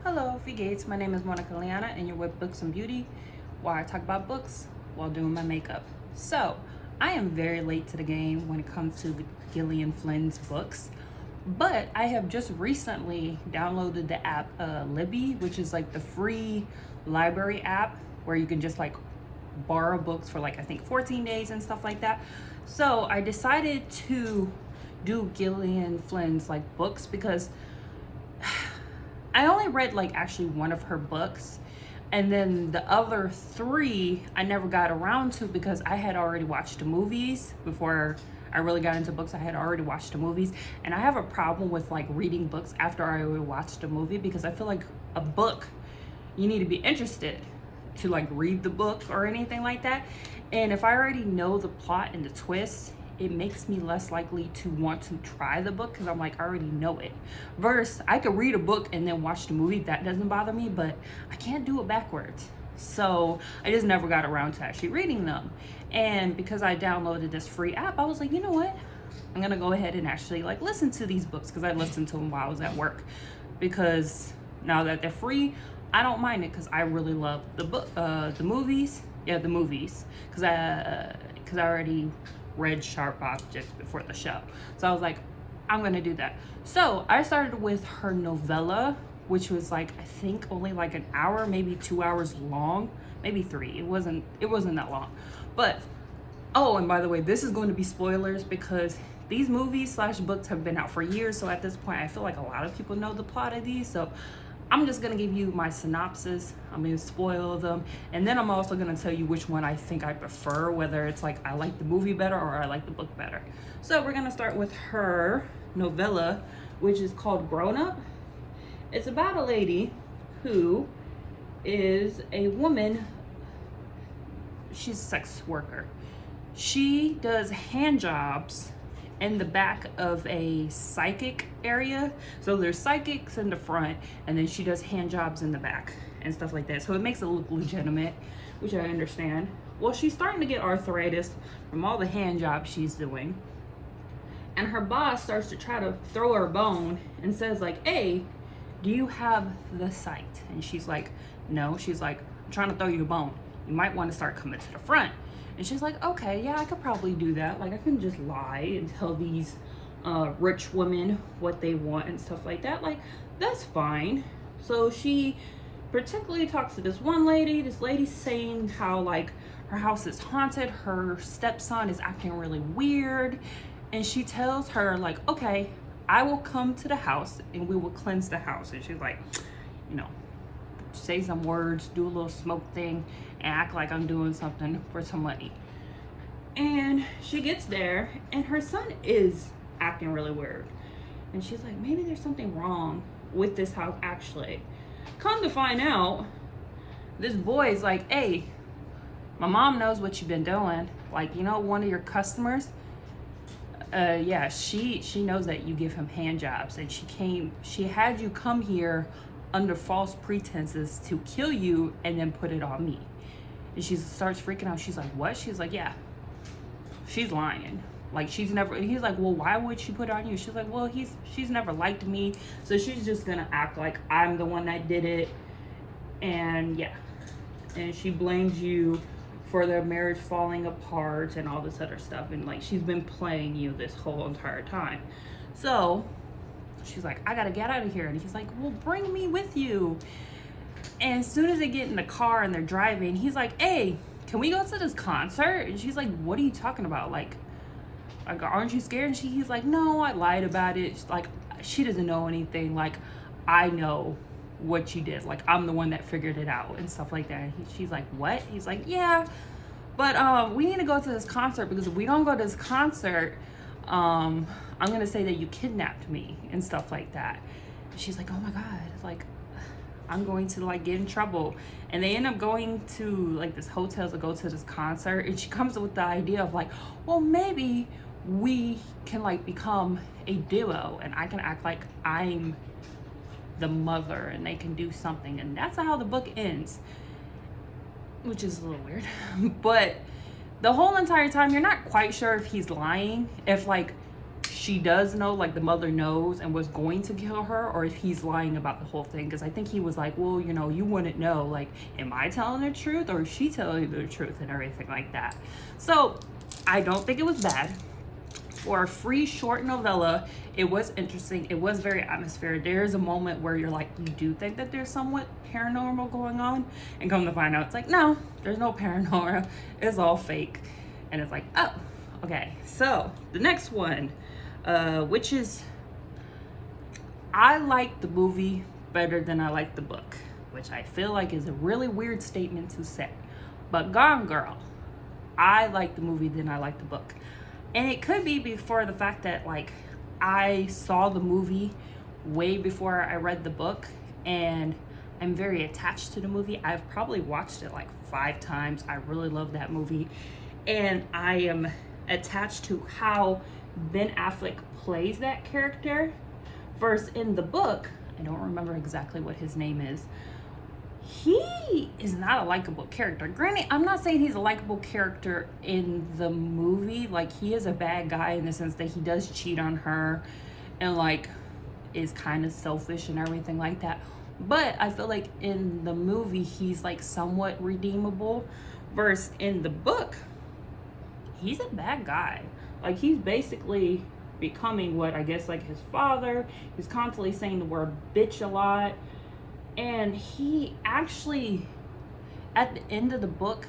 Hello, V Gates. My name is Monica Liana, and you're with Books and Beauty, where I talk about books while doing my makeup. So, I am very late to the game when it comes to Gillian Flynn's books, but I have just recently downloaded the app Libby, which is like the free library app where you can just like borrow books for like I think 14 days and stuff like that. So, I decided to do Gillian Flynn's like books because I only read like actually one of her books, and then the other three I never got around to because I had already watched the movies before I really got into books. I had already watched the movies, and I have a problem with like reading books after I already watched the movie because I feel like a book, you need to be interested to like read the book or anything like that. And if I already know the plot and the twist, it makes me less likely to want to try the book because I'm like, I already know it. Versus, I could read a book and then watch the movie. That doesn't bother me, but I can't do it backwards. So I just never got around to actually reading them. And because I downloaded this free app, I was like, you know what? I'm gonna go ahead and actually like listen to these books because I listened to them while I was at work. Because now that they're free, I don't mind it because I really love the book, the movies. Yeah, the movies, because I already read Sharp Objects before the show. So I was like, I'm gonna do that. So I started with her novella, which was like I think only like an hour, maybe 2 hours long, maybe 3. It wasn't that long. But oh, and by the way, this is going to be spoilers because these movies / books have been out for years. So at this point, I feel like a lot of people know the plot of these. So I'm just gonna give you my synopsis. I'm gonna spoil them, and then I'm also gonna tell you which one I think I prefer, whether it's like I like the movie better or I like the book better. So we're gonna start with her novella, which is called Grown Up. It's about a lady who is a woman. She's a sex worker. She does hand jobs in the back of a psychic area. So there's psychics in the front, and then she does hand jobs in the back and stuff like that. So it makes it look legitimate, which I understand. Well, she's starting to get arthritis from all the hand jobs she's doing. And her boss starts to try to throw her a bone and says like, hey, do you have the sight? And she's like, no. She's like, I'm trying to throw you a bone. You might want to start coming to the front. And she's like, okay, yeah, I could probably do that. Like, I can just lie and tell these rich women what they want and stuff like that. Like, that's fine. So she particularly talks to this one lady. This lady's saying how, like, her house is haunted. Her stepson is acting really weird. And she tells her, like, okay, I will come to the house and we will cleanse the house. And she's like, you know, say some words, do a little smoke thing, and act like I'm doing something for some money. And she gets there, and her son is acting really weird. And she's like, maybe there's something wrong with this house, actually. Come to find out, this boy is like, hey, my mom knows what you've been doing. Like, you know, one of your customers, yeah, she knows that you give him hand jobs, and she had you come here under false pretenses to kill you and then put it on me. And she starts freaking out. She's like, what? She's like, yeah, she's lying. Like, he's like, well, why would she put it on you? She's like, well, she's never liked me, so she's just gonna act like I'm the one that did it. And yeah, and she blames you for their marriage falling apart and all this other stuff, and like she's been playing you this whole entire time. So she's like, I gotta get out of here. And he's like, well, bring me with you. And as soon as they get in the car and they're driving, he's like, hey, can we go to this concert? And she's like, what are you talking about? Like aren't you scared? And he's like, no, I lied about it. She's like, she doesn't know anything. Like, I know what you did. Like, I'm the one that figured it out and stuff like that. She's like, what? He's like, yeah, but we need to go to this concert because if we don't go to this concert, I'm gonna say that you kidnapped me and stuff like that. And she's like, oh my god, like I'm going to like get in trouble. And they end up going to like this hotel to go to this concert, and she comes up with the idea of like, well, maybe we can like become a duo and I can act like I'm the mother and they can do something. And that's how the book ends, which is a little weird. But the whole entire time you're not quite sure if he's lying, if like she does know, like the mother knows and was going to kill her, or if he's lying about the whole thing. Because I think he was like, well, you know, you wouldn't know, like, am I telling the truth or is she telling the truth and everything like that. So I don't think it was bad. For a free short novella, it was interesting. It was very atmospheric. There's a moment where you're like, you do think that there's somewhat paranormal going on, and come to find out it's like, no, there's no paranormal, it's all fake. And it's like, oh, okay. So the next one, which is, I like the movie better than I like the book, which I feel like is a really weird statement to say, but Gone Girl, I like the movie than I like the book. And it could be before the fact that, like, I saw the movie way before I read the book, and I'm very attached to the movie. I've probably watched it like 5 times. I really love that movie, and I am attached to how Ben Affleck plays that character. Versus in the book, I don't remember exactly what his name is. He is not a likable character. Granted, I'm not saying he's a likable character in the movie. Like, he is a bad guy in the sense that he does cheat on her and, like, is kind of selfish and everything like that. But I feel like in the movie, he's, like, somewhat redeemable. Versus in the book, he's a bad guy. Like, he's basically becoming what I guess, like, his father. He's constantly saying the word bitch a lot. And he actually, at the end of the book,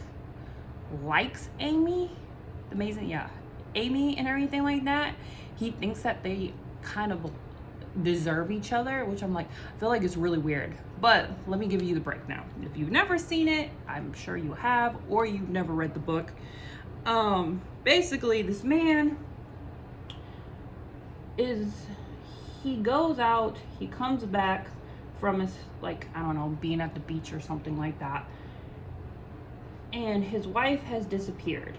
likes Amy, Amy and everything like that. He thinks that they kind of deserve each other, which I'm like, I feel like it's really weird. But let me give you the breakdown. If you've never seen it, I'm sure you have, or you've never read the book. Basically, this man he goes out, he comes back from his, like, I don't know, being at the beach or something like that, and his wife has disappeared.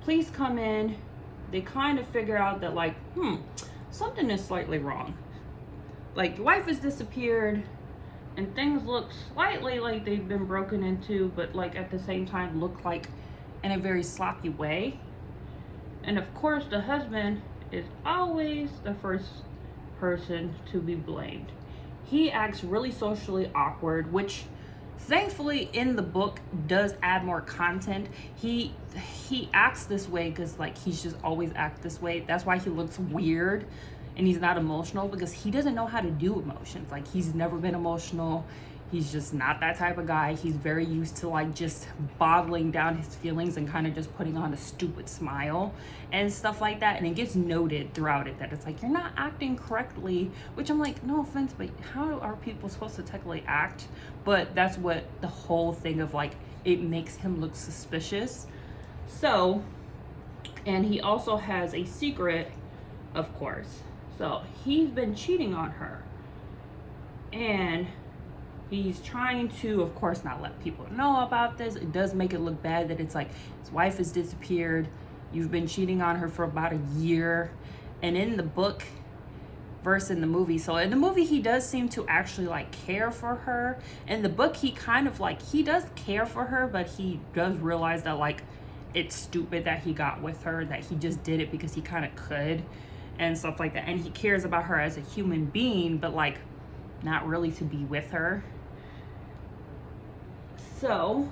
Police come in, they kind of figure out that, like, something is slightly wrong. Like, your wife has disappeared, and things look slightly like they've been broken into, but, like, at the same time look like in a very sloppy way. And of course, the husband is always the first person to be blamed. He acts really socially awkward, which thankfully in the book does add more content. He acts this way because, like, he's just always act this way. That's why he looks weird and he's not emotional, because he doesn't know how to do emotions. Like, he's never been emotional. He's just not that type of guy. He's very used to, like, just bottling down his feelings and kind of just putting on a stupid smile and stuff like that. And it gets noted throughout it that it's like, you're not acting correctly, which I'm like, no offense, but how are people supposed to technically act? But that's what the whole thing of, like, it makes him look suspicious. So, and he also has a secret, of course. So he's been cheating on her, and he's trying to, of course, not let people know about this. It does make it look bad that it's like his wife has disappeared. You've been cheating on her for about a year. And in the book versus in the movie. So in the movie, he does seem to actually, like, care for her. In the book, he kind of, like, he does care for her, but he does realize that, like, it's stupid that he got with her, that he just did it because he kind of could and stuff like that. And he cares about her as a human being, but, like, not really to be with her. So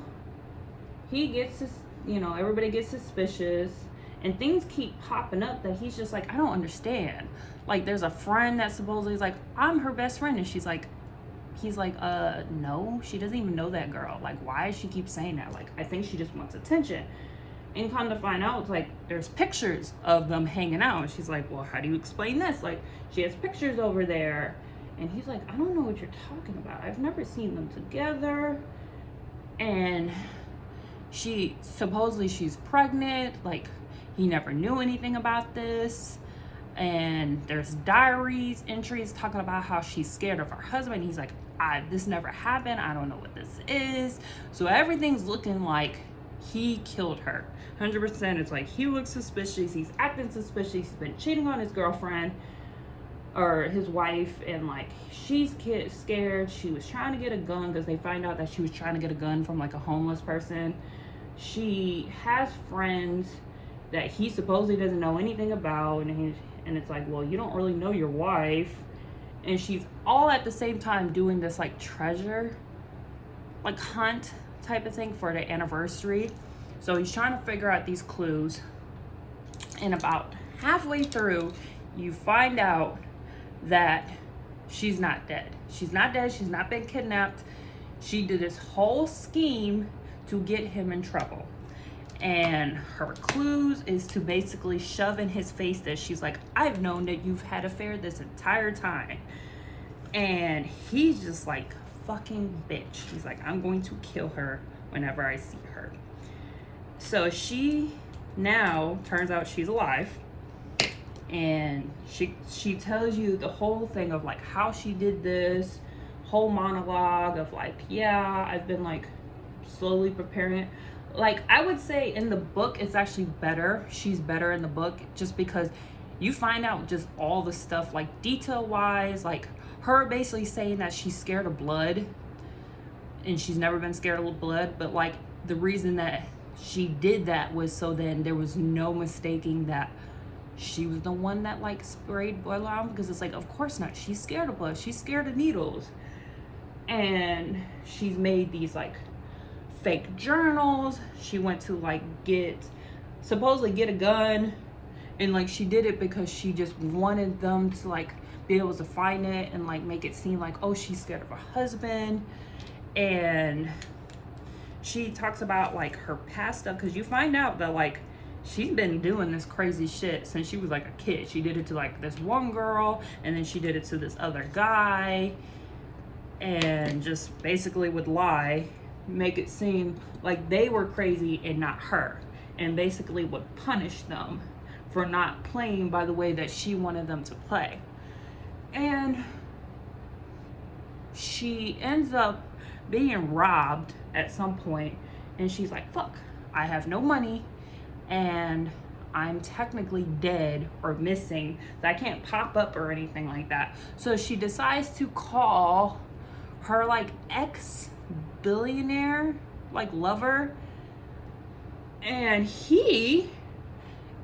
he gets this, you know, everybody gets suspicious, and things keep popping up that he's just like, I don't understand. Like, there's a friend that supposedly is like, I'm her best friend, and he's like, no, she doesn't even know that girl. Like, why does she keep saying that? Like, I think she just wants attention. And come to find out, it's like, there's pictures of them hanging out, and she's like, well, how do you explain this? Like, she has pictures over there. And he's like, I don't know what you're talking about. I've never seen them together. And supposedly she's pregnant. Like, he never knew anything about this. And there's diaries, entries talking about how she's scared of her husband. He's like, this never happened. I don't know what this is. So everything's looking like he killed her. 100%. It's like, he looks suspicious. He's acting suspicious. He's been cheating on his girlfriend or his wife, and, like, she's scared. She was trying to get a gun because they find out that she was trying to get a gun from, like, a homeless person. She has friends that he supposedly doesn't know anything about, and And it's like, well, you don't really know your wife. And she's all at the same time doing this like treasure like hunt type of thing for the anniversary. So he's trying to figure out these clues, and about halfway through you find out that she's not dead. She's not dead. She's not been kidnapped. She did this whole scheme to get him in trouble. And her clues is to basically shove in his face that she's like, I've known that you've had an affair this entire time. And he's just like, fucking bitch. He's like, I'm going to kill her whenever I see her. So she now turns out she's alive. And she tells you the whole thing of like how she did this whole monologue of like, yeah, I've been like slowly preparing it. Like, I would say in the book it's actually better. She's better in the book just because you find out just all the stuff like detail wise, like her basically saying that she's scared of blood and she's never been scared of blood, but like the reason that she did that was so then there was no mistaking that she was the one that like sprayed blood on, because it's like, of course not, she's scared of blood, she's scared of needles. And she's made these like fake journals. She went to like supposedly get a gun, and like she did it because she just wanted them to like be able to find it and like make it seem like, oh, she's scared of her husband. And she talks about like her past stuff, because you find out that like she's been doing this crazy shit since she was like a kid. She did it to like this one girl, and then she did it to this other guy, and just basically would lie, make it seem like they were crazy and not her, and basically would punish them for not playing by the way that she wanted them to play. And she ends up being robbed at some point, and she's like, fuck, I have no money and I'm technically dead or missing, so I can't pop up or anything like that. So she decides to call her like ex-billionaire like lover, and he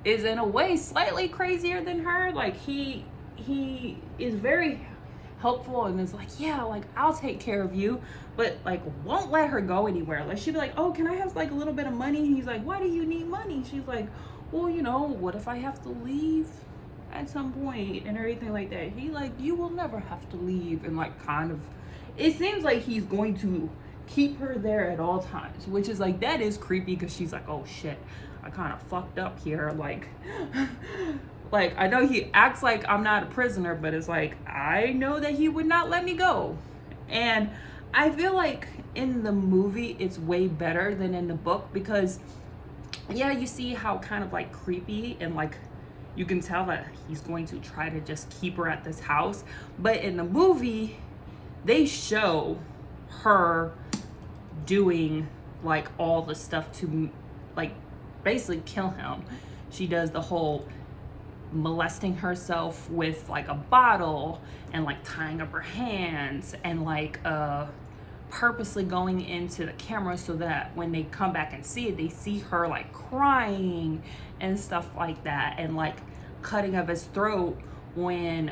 is in a way slightly crazier than her. Like he is very helpful and is like, yeah, like I'll take care of you, but like won't let her go anywhere. Like she'd be like, oh, can I have like a little bit of money? He's like, why do you need money? She's like, well, you know, what if I have to leave at some point and everything like that? He like, you will never have to leave. And like kind of, it seems like he's going to keep her there at all times, which is like, that is creepy, because she's like, oh shit, I kind of fucked up here. Like like I know he acts like I'm not a prisoner, but it's like I know that he would not let me go. And I feel like in the movie it's way better than in the book, because yeah, you see how kind of like creepy and like you can tell that he's going to try to just keep her at this house, but in the movie they show her doing like all the stuff to like basically kill him. She does the whole molesting herself with like a bottle and like tying up her hands and like purposely going into the camera so that when they come back and see it, they see her like crying and stuff like that, and like cutting of his throat when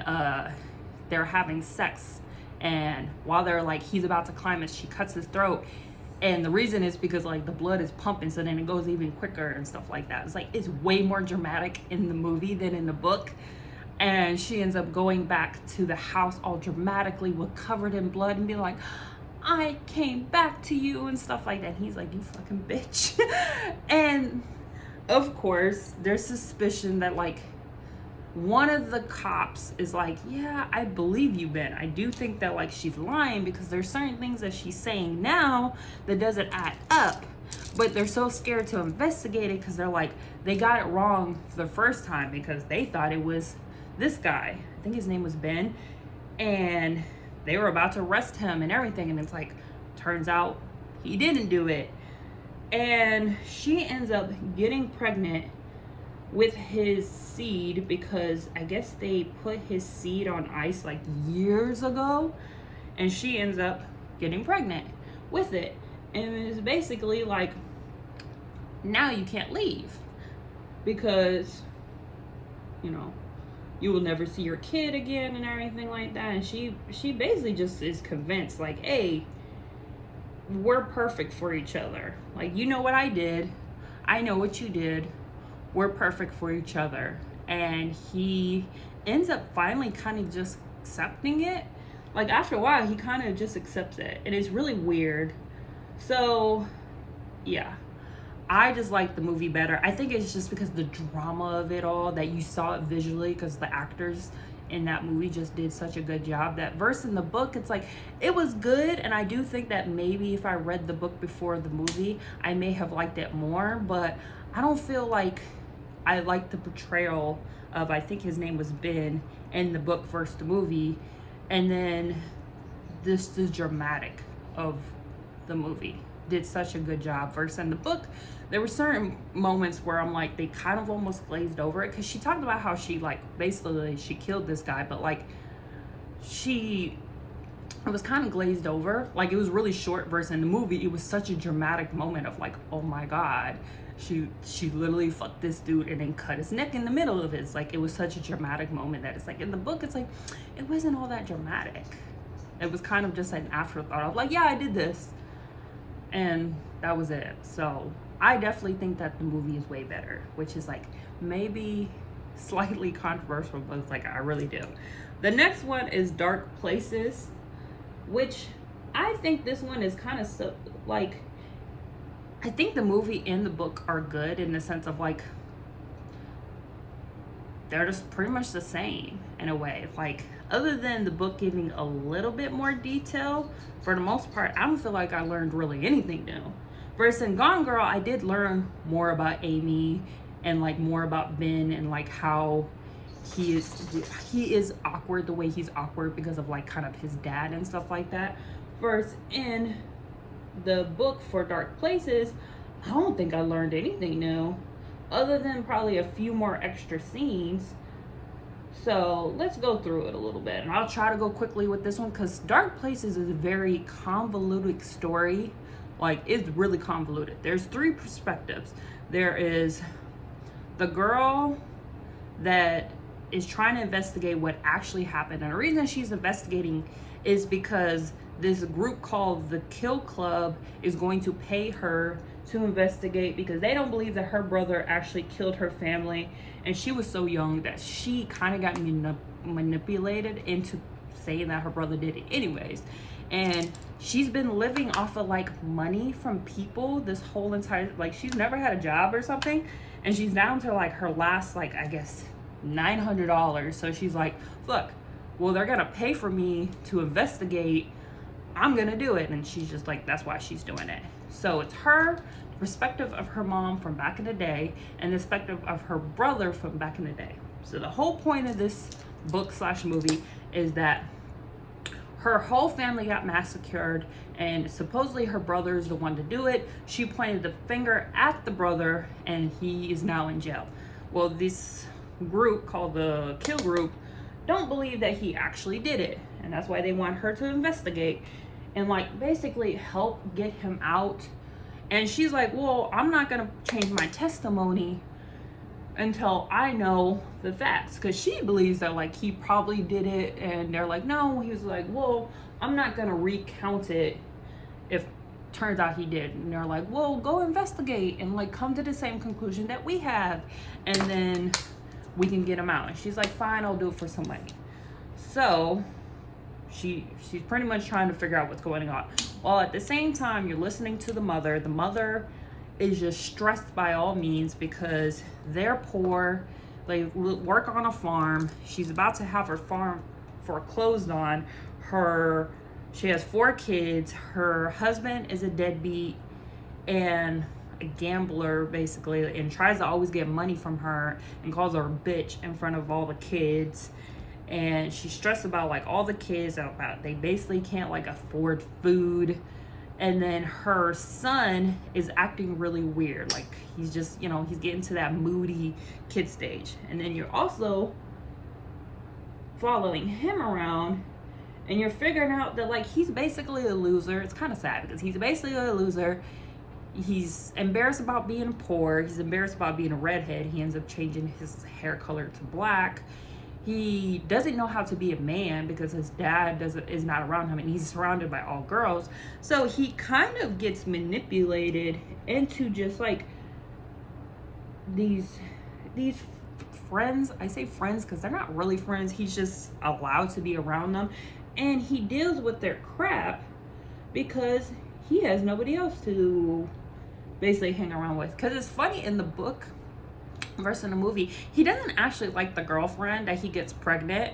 they're having sex, and while they're like he's about to climax, she cuts his throat. And the reason is because like the blood is pumping, so then it goes even quicker and stuff like that. It's like, it's way more dramatic in the movie than in the book. And she ends up going back to the house all dramatically with covered in blood and being like, I came back to you and stuff like that. And he's like, you fucking bitch. And of course there's suspicion that like one of the cops is like, yeah, I believe you, Ben. I do think that like she's lying, because there's certain things that she's saying now that doesn't add up, but they're so scared to investigate it because they're like, they got it wrong the first time because they thought it was this guy. I think his name was Ben, and they were about to arrest him and everything, and it's like, turns out he didn't do it. And she ends up getting pregnant with his seed, because I guess they put his seed on ice like years ago, and she ends up getting pregnant with it. And it's basically like, now you can't leave, because, you know, you will never see your kid again and everything like that. And she basically just is convinced, like, hey, we're perfect for each other. Like, you know what I did, I know what you did, we're perfect for each other. And he ends up finally kind of just accepting it. Like, after a while, he kind of just accepts it, and it's really weird. So yeah, I just like the movie better. I think it's just because the drama of it all, that you saw it visually, because the actors in that movie just did such a good job. That verse in the book, it's like, it was good, and I do think that maybe if I read the book before the movie, I may have liked it more, but I don't feel like I liked the portrayal of, I think his name was Ben, in the book versus the movie. And then this is dramatic of the movie did such a good job. Versus in the book, there were certain moments where I'm like, they kind of almost glazed over it, because she talked about how she, like, basically she killed this guy, but like it was kind of glazed over. Like, it was really short. Versus in the movie, it was such a dramatic moment of like, oh my god, she literally fucked this dude and then cut his neck in the middle of his, like, it was such a dramatic moment that it's like, in the book, it's like, it wasn't all that dramatic. It was kind of just an afterthought of like, yeah, I did this, and that was it. So I definitely think that the movie is way better, which is like maybe slightly controversial, but it's like, I really do. The next one is Dark Places, which I think this one is kind of so, like, I think the movie and the book are good in the sense of like, they're just pretty much the same in a way. Like, other than the book giving a little bit more detail, for the most part, I don't feel like I learned really anything new. Versus in Gone Girl, I did learn more about Amy and like more about Ben, and like how he is awkward the way he's awkward because of like kind of his dad and stuff like that. Versus in the book for Dark Places, I don't think I learned anything new other than probably a few more extra scenes. So let's go through it a little bit, and I'll try to go quickly with this one, because Dark Places is a very convoluted story. Like, it's really convoluted. There's 3 perspectives. There is the girl that is trying to investigate what actually happened, and the reason she's investigating is because this group called the Kill Club is going to pay her to investigate, because they don't believe that her brother actually killed her family, and she was so young that she kind of got manipulated into saying that her brother did it anyways. And she's been living off of like money from people this whole entire, like, she's never had a job or something, and she's down to like her last, like, I guess $900. So she's like, look, well, they're gonna pay for me to investigate, I'm gonna do it. And she's just like, that's why she's doing it. So it's her perspective of her mom from back in the day, and the perspective of her brother from back in the day. So the whole point of this book slash movie is that her whole family got massacred, and supposedly her brother is the one to do it. She pointed the finger at the brother, and he is now in jail. Well, this group called the Kill Group don't believe that he actually did it, and that's why they want her to investigate and like basically help get him out. And she's like, well, I'm not gonna change my testimony until I know the facts, because she believes that like he probably did it, and they're like, no. He was like, well, I'm not gonna recount it if turns out he did. And they're like, well, go investigate and like come to the same conclusion that we have, and then we can get him out. And she's like, fine, I'll do it for some money. So she's pretty much trying to figure out what's going on, while at the same time you're listening to the mother. The mother is just stressed by all means, because they're poor, they work on a farm. She's about to have her farm foreclosed on. She has 4 kids. Her husband is a deadbeat and a gambler basically, and tries to always get money from her and calls her a bitch in front of all the kids. And she's stressed about like all the kids, about they basically can't like afford food. And then her son is acting really weird, like he's just, he's getting to that moody kid stage. And then you're also following him around, and you're figuring out that like he's basically a loser. It's kind of sad, because he's basically a loser. He's embarrassed about being poor. He's embarrassed about being a redhead. He ends up changing his hair color to black. he doesn't know how to be a man because his dad is not around him, and he's surrounded by all girls. So he kind of gets manipulated into just like these friends. I say friends because they're not really friends. He's just allowed to be around them, and he deals with their crap because he has nobody else to basically hang around with. Because it's funny, in the book versus in the movie, he doesn't actually like the girlfriend that he gets pregnant.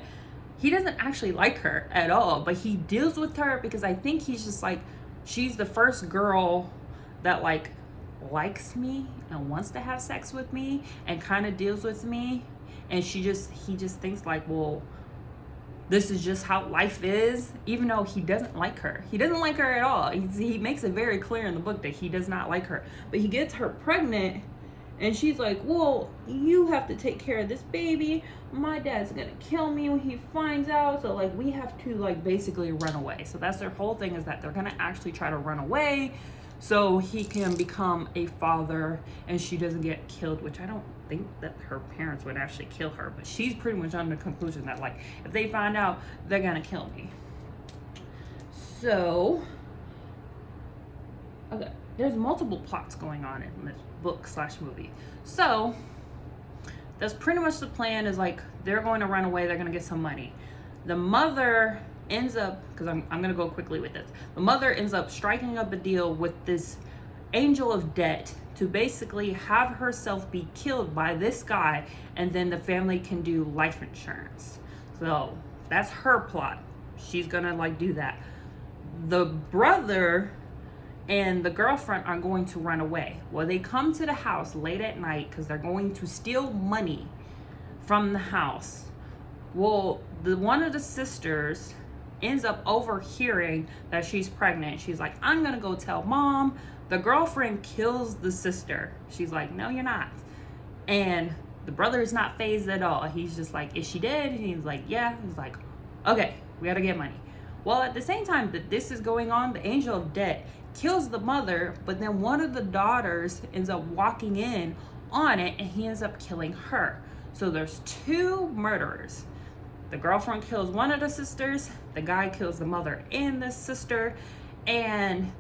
He doesn't actually like her at all, but he deals with her because I think he's just like, she's the first girl that like likes me and wants to have sex with me and kind of deals with me, and he just thinks like, well, this is just how life is, even though he doesn't like her. He doesn't like her at all. He makes it very clear in the book that he does not like her, but he gets her pregnant, and she's like, well, you have to take care of this baby. My dad's gonna kill me when he finds out, so like we have to like basically run away. So that's their whole thing, is that they're gonna actually try to run away so he can become a father and she doesn't get killed, which I don't think that her parents would actually kill her, but she's pretty much on the conclusion that like, if they find out, they're gonna kill me. So okay, there's multiple plots going on in this book / movie. So that's pretty much the plan, is like they're going to run away, they're going to get some money. The mother ends up, because I'm going to go quickly with this, the mother ends up striking up a deal with this angel of debt to basically have herself be killed by this guy, and then the family can do life insurance. So that's her plot. She's going to like do that. The brother and the girlfriend are going to run away. Well, they come to the house late at night because they're going to steal money from the house. Well, one of the sisters ends up overhearing that she's pregnant. She's like, I'm gonna go tell mom. The girlfriend kills the sister. She's like, no, you're not. And the brother is not fazed at all. He's just like, is she dead? And he's like, yeah. He's like, okay, we gotta get money. Well, at the same time that this is going on, the angel of debt kills the mother, but then one of the daughters ends up walking in on it, and he ends up killing her. So there's two murderers. The girlfriend kills one of the sisters, the guy kills the mother and the sister, and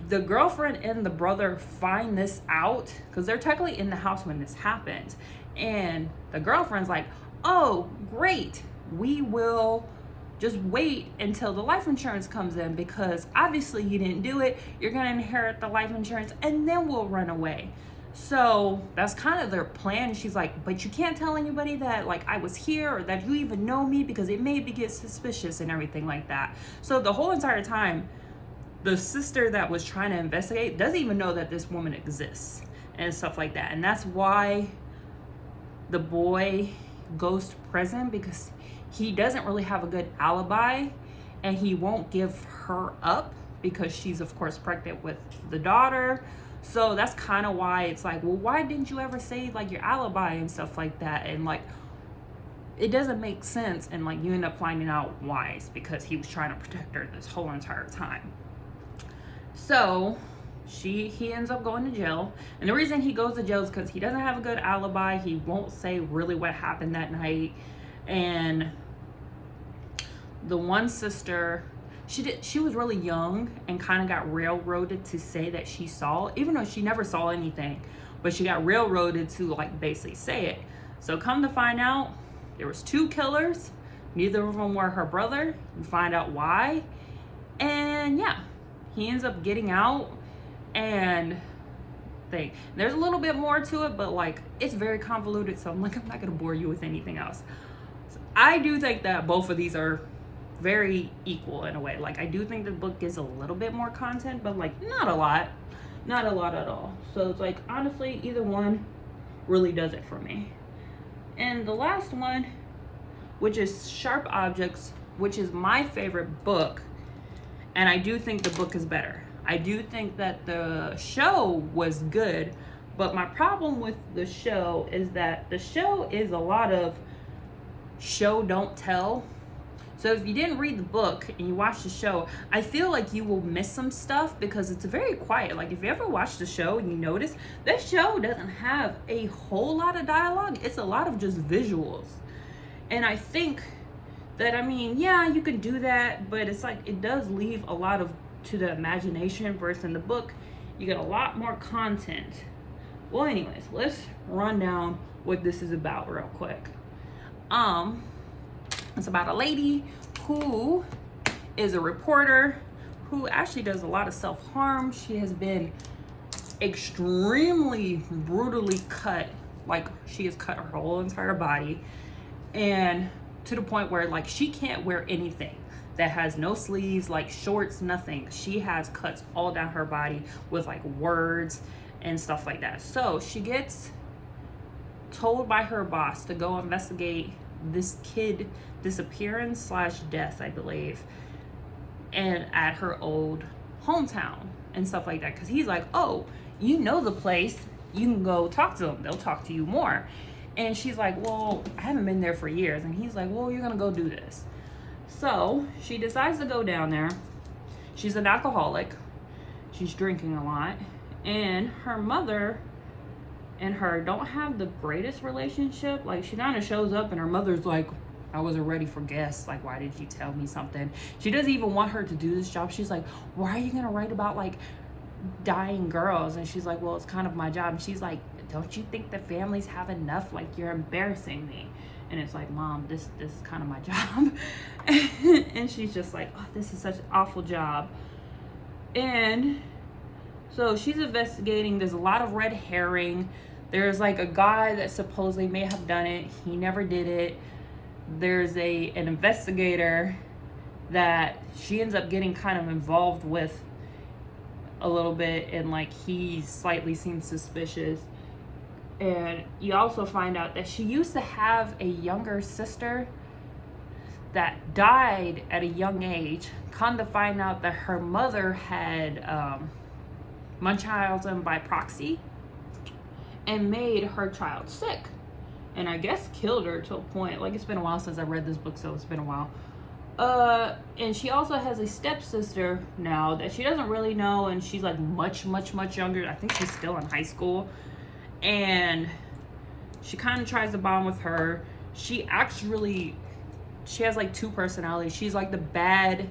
the girlfriend and the brother find this out because they're technically in the house when this happens. And the girlfriend's like, oh, great, we will just wait until the life insurance comes in because obviously you didn't do it. You're going to inherit the life insurance and then we'll run away. So that's kind of their plan. She's like, but you can't tell anybody that like I was here or that you even know me because it may get suspicious and everything like that. So the whole entire time, the sister that was trying to investigate doesn't even know that this woman exists and stuff like that. And that's why the boy goes to prison, because he doesn't really have a good alibi and he won't give her up because she's of course pregnant with the daughter. So that's kind of why it's like, well, why didn't you ever say like your alibi and stuff like that? And like, it doesn't make sense. And like, you end up finding out why. It's because he was trying to protect her this whole entire time. So he ends up going to jail. And the reason he goes to jail is because he doesn't have a good alibi. He won't say really what happened that night. And the one sister, she was really young and kind of got railroaded to say that she saw, even though she never saw anything, but she got railroaded to like basically say it. So come to find out, there was two killers. Neither of them were her brother. You find out why. And yeah, he ends up getting out. And there's a little bit more to it, but like it's very convoluted, so I'm not gonna bore you with anything else. So I do think that both of these are very equal in a way. Like I do think the book gives a little bit more content, but like not a lot at all. So it's like honestly either one really does it for me. And the last one, which is Sharp Objects, which is my favorite book, and I do think the book is better. I do think that the show was good, but my problem with the show is that the show is a lot of show don't tell. So if you didn't read the book and you watch the show, I feel like you will miss some stuff because it's very quiet. Like if you ever watch the show and you notice, that show doesn't have a whole lot of dialogue. It's a lot of just visuals. And I think that, I mean, yeah, you can do that, but it's like it does leave a lot of to the imagination, versus in the book you get a lot more content. Well, anyways, let's run down what this is about real quick. It's about a lady who is a reporter who actually does a lot of self-harm. She has been extremely brutally cut, like she has cut her whole entire body, and to the point where like she can't wear anything that has no sleeves, like shorts, nothing. She has cuts all down her body with like words and stuff like that. So she gets told by her boss to go investigate this kid disappearance slash death, I believe, and at her old hometown and stuff like that. Because he's like, oh, you know the place, you can go talk to them, they'll talk to you more. And she's like, well, I haven't been there for years. And he's like, well, you're gonna go do this. So she decides to go down there. She's an alcoholic, she's drinking a lot, and her mother and her don't have the greatest relationship. Like, she kind of shows up and her mother's like, I wasn't ready for guests, like, why did you tell me something? She doesn't even want her to do this job. She's like, why are you gonna write about like dying girls? And she's like, well, it's kind of my job. And she's like, don't you think the families have enough? Like, you're embarrassing me. And it's like, Mom, this is kind of my job. And she's just like, oh, this is such an awful job. And so she's investigating. There's a lot of red herring. There's like a guy that supposedly may have done it. He never did it. There's an investigator that she ends up getting kind of involved with a little bit, and like he slightly seems suspicious. And you also find out that she used to have a younger sister that died at a young age. Come to find out that her mother had Munchausen by proxy and made her child sick, and I guess killed her to a point. Like, it's been a while since I read this book, so it's been a while. And she also has a stepsister now that she doesn't really know, and she's like much younger. I think she's still in high school, and she kind of tries to bond with her. She has like two personalities. She's like the bad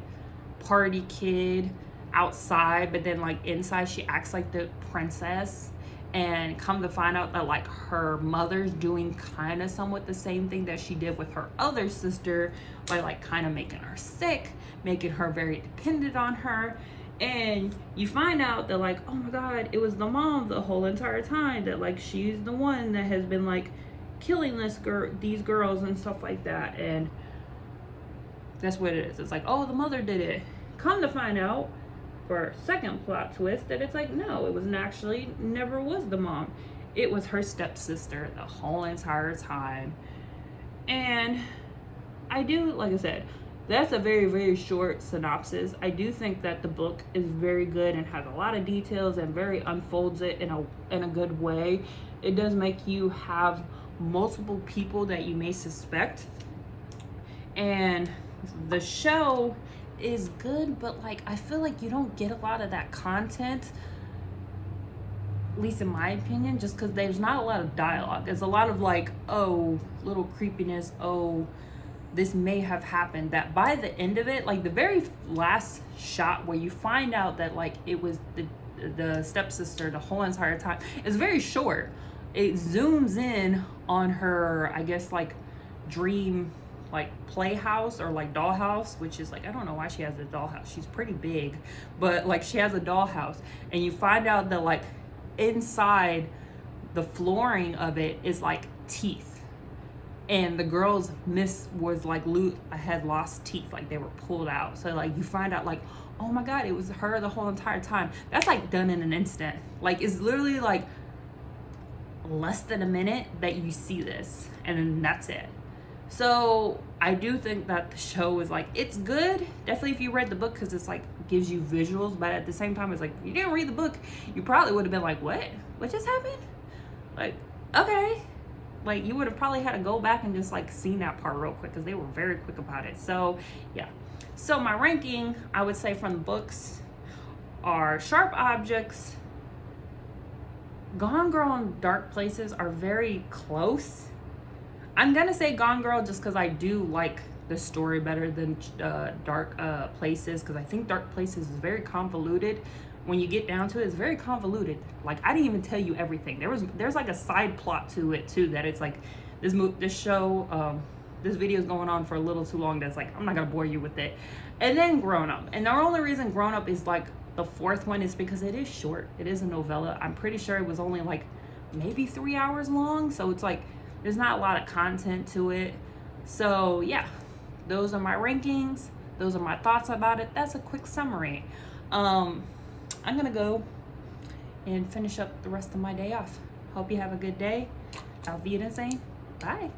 party kid outside, but then like inside she acts like the princess. And come to find out that like her mother's doing kind of somewhat the same thing that she did with her other sister, by like kind of making her sick, making her very dependent on her. And you find out that like, oh my God, it was the mom the whole entire time, that like she's the one that has been like killing these girls and stuff like that. And that's what it is. It's like, oh, the mother did it. Come to find out, for a second plot twist, that it's like, no, it wasn't actually, never was the mom. It was her stepsister the whole entire time. And I do, like I said, that's a very short synopsis. I do think that the book is very good and has a lot of details and very unfolds it in a good way. It does make you have multiple people that you may suspect. And the show is good, but like I feel like you don't get a lot of that content, at least in my opinion, just because there's not a lot of dialogue. There's a lot of like, oh, little creepiness, oh, this may have happened. That by the end of it, like the very last shot where you find out that like it was the stepsister the whole entire time, is very short. It zooms in on her, I guess, like dream, like playhouse or like dollhouse, which is like, I don't know why she has a dollhouse. She's pretty big, but like she has a dollhouse, and you find out that like inside the flooring of it is like teeth, and the girl's had lost teeth, like they were pulled out. So like you find out like, oh my God, it was her the whole entire time. That's like done in an instant. Like it's literally like less than a minute that you see this, and then that's it. So I do think that the show is like, it's good, definitely if you read the book, because it's like gives you visuals, but at the same time it's like, if you didn't read the book, you probably would have been like, what just happened? Like, okay, like you would have probably had to go back and just like seen that part real quick, because they were very quick about it. So yeah, so my ranking, I would say, from the books are Sharp Objects, Gone Girl, and Dark Places are very close. I'm gonna say Gone Girl just because I do like the story better than Dark Places, because I think Dark Places is very convoluted. When you get down to it, it's very convoluted. Like, I didn't even tell you everything. There's like a side plot to it too, that it's like this video is going on for a little too long. That's like, I'm not gonna bore you with it. And then Grown Up, and the only reason Grown Up is like the fourth one is because it is short. It is a novella. I'm pretty sure it was only like maybe 3 hours long, so it's like there's not a lot of content to it. So yeah, those are my rankings. Those are my thoughts about it. That's a quick summary. I'm gonna go and finish up the rest of my day off. Hope you have a good day. Auf Wiedersehen. Bye.